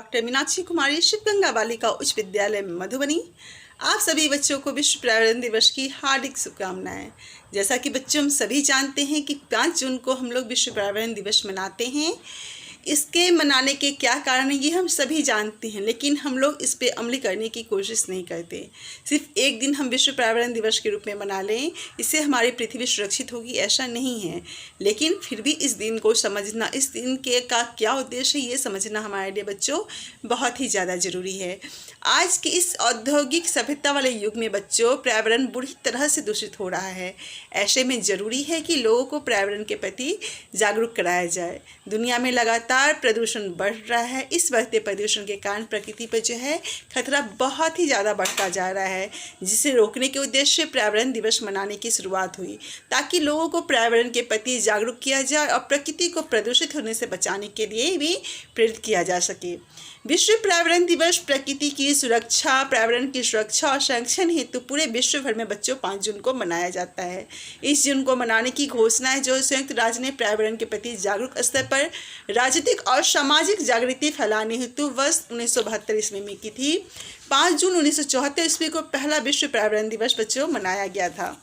Doctor Meenakshi कुमारी शिव गंगा बालिका उच्च विद्यालय मधुबनी। आप सभी बच्चों को विश्व पर्यावरण दिवस की हार्दिक शुभकामनाएं। जैसा कि बच्चों हम सभी जानते हैं कि 5 जून को हम लोग विश्व पर्यावरण दिवस मनाते हैं। इसके मनाने के क्या कारण हैं ये हम सभी जानते हैं, लेकिन हम लोग इस पे अमल करने की कोशिश नहीं करते। सिर्फ एक दिन हम विश्व पर्यावरण दिवस के रूप में मना लें, इससे हमारी पृथ्वी सुरक्षित होगी, ऐसा नहीं है। लेकिन फिर भी इस दिन को समझना, इस दिन के का क्या उद्देश्य है ये समझना हमारे लिए बच्चों बहुत ही ज़्यादा ज़रूरी है। आज के इस औद्योगिक सभ्यता वाले युग में बच्चों पर्यावरण बुरी तरह से दूषित हो रहा है। ऐसे में ज़रूरी है कि लोगों को पर्यावरण के प्रति जागरूक कराया जाए। दुनिया में लगातार प्रदूषण बढ़ रहा है। इस बढ़ते प्रदूषण के कारण प्रकृति पर जो है खतरा बहुत ही ज़्यादा बढ़ता जा रहा है, जिसे रोकने के उद्देश्य से पर्यावरण दिवस मनाने की शुरुआत हुई, ताकि लोगों को पर्यावरण के प्रति जागरूक किया जाए और प्रकृति को प्रदूषित होने से बचाने के लिए भी प्रेरित किया जा सके। विश्व पर्यावरण दिवस प्रकृति की सुरक्षा, पर्यावरण की सुरक्षा और संरक्षण हेतु पूरे विश्व भर में बच्चों 5 जून को मनाया जाता है। इस जून को मनाने की घोषणा है जो संयुक्त राज्य ने पर्यावरण के प्रति जागरूक स्तर पर राजनीतिक और सामाजिक जागृति फैलाने हेतु वर्ष 1972 ईस्वी में की थी। 5 जून 1974 ईस्वी को पहला विश्व पर्यावरण दिवस बच्चों मनाया गया था।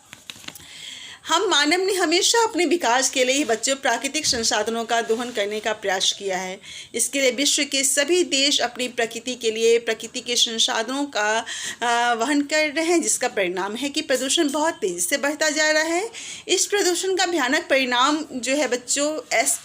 हम मानव ने हमेशा अपने विकास के लिए ही बच्चों प्राकृतिक संसाधनों का दोहन करने का प्रयास किया है। इसके लिए विश्व के सभी देश अपनी प्रकृति के लिए प्रकृति के संसाधनों का वहन कर रहे हैं, जिसका परिणाम है कि प्रदूषण बहुत तेज़ी से बढ़ता जा रहा है। इस प्रदूषण का भयानक परिणाम जो है बच्चों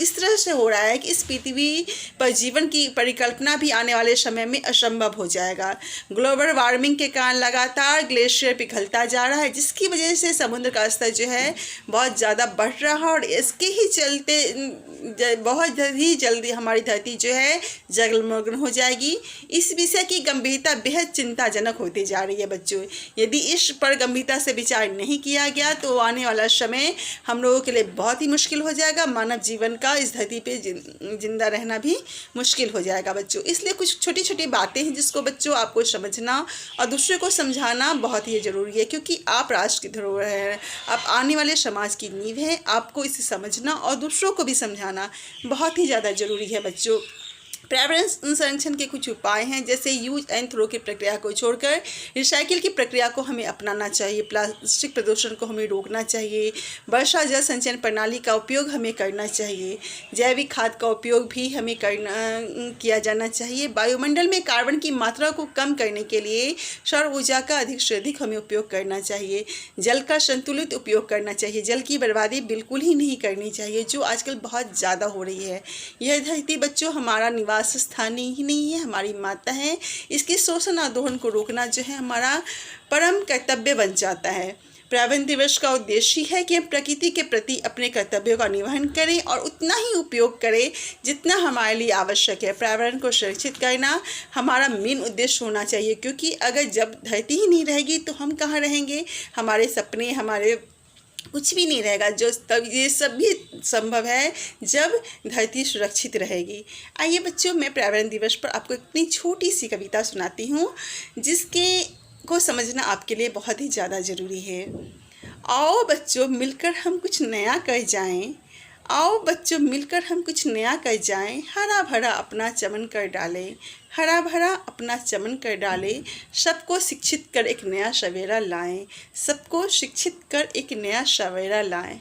इस तरह से हो रहा है कि इस पृथ्वी पर जीवन की परिकल्पना भी आने वाले समय में असंभव हो जाएगा। ग्लोबल वार्मिंग के कारण लगातार ग्लेशियर पिघलता जा रहा है, जिसकी वजह से समुद्र का स्तर जो है बहुत ज़्यादा बढ़ रहा है और इसके ही चलते बहुत ही जल्दी हमारी धरती जो है जलमग्न हो जाएगी। इस विषय की गंभीरता बेहद चिंताजनक होती जा रही है बच्चों। यदि इस पर गंभीरता से विचार नहीं किया गया तो आने वाला समय हम लोगों के लिए बहुत ही मुश्किल हो जाएगा। मानव जीवन का इस धरती पे जिंदा रहना भी मुश्किल हो जाएगा बच्चों। इसलिए कुछ छोटी छोटी बातें हैं जिसको बच्चों आपको समझना और दूसरे को समझाना बहुत ही ज़रूरी है, क्योंकि आप राष्ट्र की धरोहर हैं, आप आने वाले समाज की नींव है। आपको इसे समझना और दूसरों को भी समझाना बहुत ही ज़्यादा ज़रूरी है बच्चों। पर्यावरण संरक्षण के कुछ उपाय हैं, जैसे यूज एंड थ्रो की प्रक्रिया को छोड़कर रिसाइकिल की प्रक्रिया को हमें अपनाना चाहिए। प्लास्टिक प्रदूषण को हमें रोकना चाहिए। वर्षा जल संचयन प्रणाली का उपयोग हमें करना चाहिए। जैविक खाद का उपयोग भी हमें किया जाना चाहिए। वायुमंडल में कार्बन की मात्रा को कम करने के लिए सौर ऊर्जा का अधिक से अधिक हमें उपयोग करना चाहिए। जल का संतुलित उपयोग करना चाहिए। जल की बर्बादी बिल्कुल ही नहीं करनी चाहिए, जो आजकल बहुत ज़्यादा हो रही है। यह धरती बच्चों हमारा निवास स्थान ही नहीं है, हमारी माता है। इसके शोषण और दोहन को रोकना जो है हमारा परम कर्तव्य बन जाता है। पर्यावरण दिवस का उद्देश्य है कि हम प्रकृति के प्रति अपने कर्तव्यों का निर्वहन करें और उतना ही उपयोग करें जितना हमारे लिए आवश्यक है। पर्यावरण को सुरक्षित करना हमारा मेन उद्देश्य होना चाहिए, क्योंकि अगर जब धरती ही नहीं रहेगी तो हम कहाँ रहेंगे। हमारे सपने, हमारे कुछ भी नहीं रहेगा। जो तब ये सब भी संभव है जब धरती सुरक्षित रहेगी। आइए बच्चों, मैं पर्यावरण दिवस पर आपको इतनी छोटी सी कविता सुनाती हूँ जिसके को समझना आपके लिए बहुत ही ज़्यादा ज़रूरी है। आओ बच्चों मिलकर हम कुछ नया कर जाएं। आओ बच्चों मिलकर हम कुछ नया कर जाएं। हरा भरा अपना चमन कर डालें। हरा भरा अपना चमन कर डालें। सबको शिक्षित कर एक नया सवेरा लाएं। सबको शिक्षित कर एक नया सवेरा लाएं।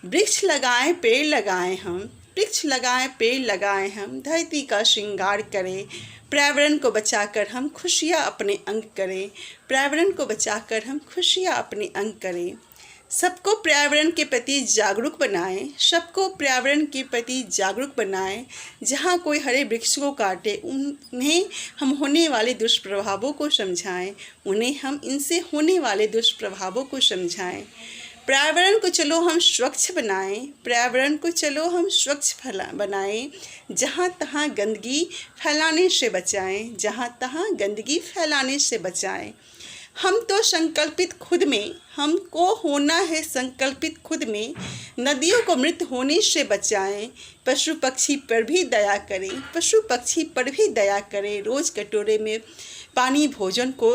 वृक्ष लगाएं, पेड़ लगाएं हम। वृक्ष लगाएं, पेड़ लगाएं हम। धरती का श्रृंगार करें। पर्यावरण को बचाकर हम खुशियाँ अपने अंग करें। पर्यावरण को बचाकर हम खुशियाँ अपने अंग करें। सबको पर्यावरण के प्रति जागरूक बनाएं। सबको पर्यावरण के प्रति जागरूक बनाएं। जहाँ कोई हरे वृक्ष को काटे उन्हें हम होने वाले दुष्प्रभावों को समझाएं। उन्हें हम इनसे होने वाले दुष्प्रभावों को समझाएं। पर्यावरण को चलो हम स्वच्छ बनाएं। पर्यावरण को चलो हम स्वच्छ बनाएं। जहाँ तहाँ गंदगी फैलाने से बचाएं। जहाँ तहाँ गंदगी फैलाने से बचाएं। हम तो संकल्पित खुद में, हमको होना है संकल्पित खुद में। नदियों को मृत होने से बचाएं। पशु पक्षी पर भी दया करें। पशु पक्षी पर भी दया करें। रोज़ कटोरे में पानी भोजन को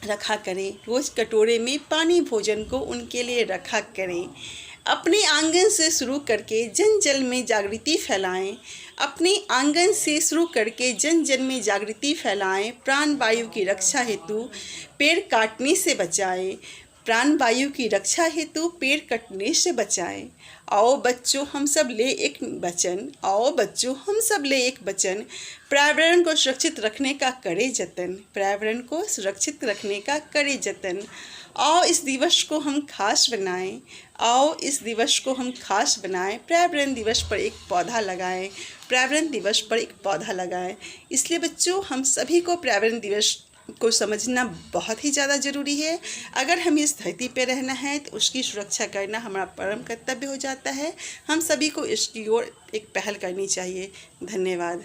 रखा करें। रोज़ कटोरे में पानी भोजन को उनके लिए रखा करें। अपने आंगन से शुरू करके जन जन में जागृति फैलाएं। अपने आंगन से शुरू करके जन जन में जागृति फैलाएं। प्राण वायु की रक्षा हेतु पेड़ काटने से बचाएं। प्राण वायु की रक्षा हेतु पेड़ कटने से बचाएं। आओ बच्चों हम सब ले एक वचन, आओ बच्चों हम सब ले एक वचन, पर्यावरण को सुरक्षित रखने का करें जतन। पर्यावरण को सुरक्षित रखने का करें जतन। आओ इस दिवस को हम खास बनाएं। आओ इस दिवस को हम खास बनाएं। पर्यावरण दिवस पर एक पौधा लगाएं। पर्यावरण दिवस पर एक पौधा लगाएं। इसलिए बच्चों हम सभी को पर्यावरण दिवस को समझना बहुत ही ज़्यादा ज़रूरी है। अगर हमें इस धरती पर रहना है तो उसकी सुरक्षा करना हमारा परम कर्तव्य हो जाता है। हम सभी को इसकी ओर एक पहल करनी चाहिए। धन्यवाद।